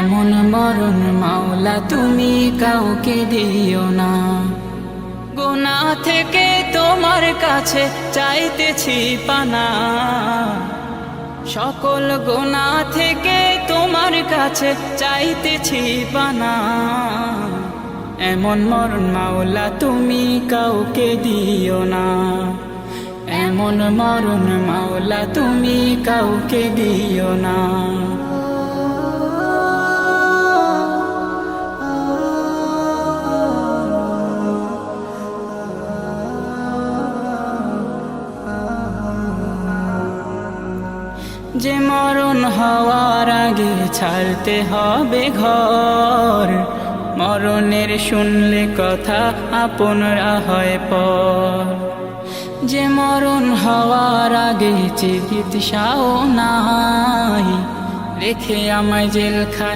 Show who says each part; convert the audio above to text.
Speaker 1: এমন মরণ মাওলা তুমি কাউকে দিও না। গুনাহ থেকে তোমার কাছে চাইতেছি পানা, সকল গুনাহ থেকে তোমার কাছে চাইতেছি পানা। এমন মরণ মাওলা তুমি কাউকে দিও না। এমন মরণ মাওলা তুমি কাউকে দিও না। যে মরণ হওয়ার আগে ছাড়তে হবে ঘর, মরণের শুনলে কথা আপনরা হয় পর। যে মরণ হওয়ার আগে চিকিৎসাও নাই, রেখে আমায় জেলখানায়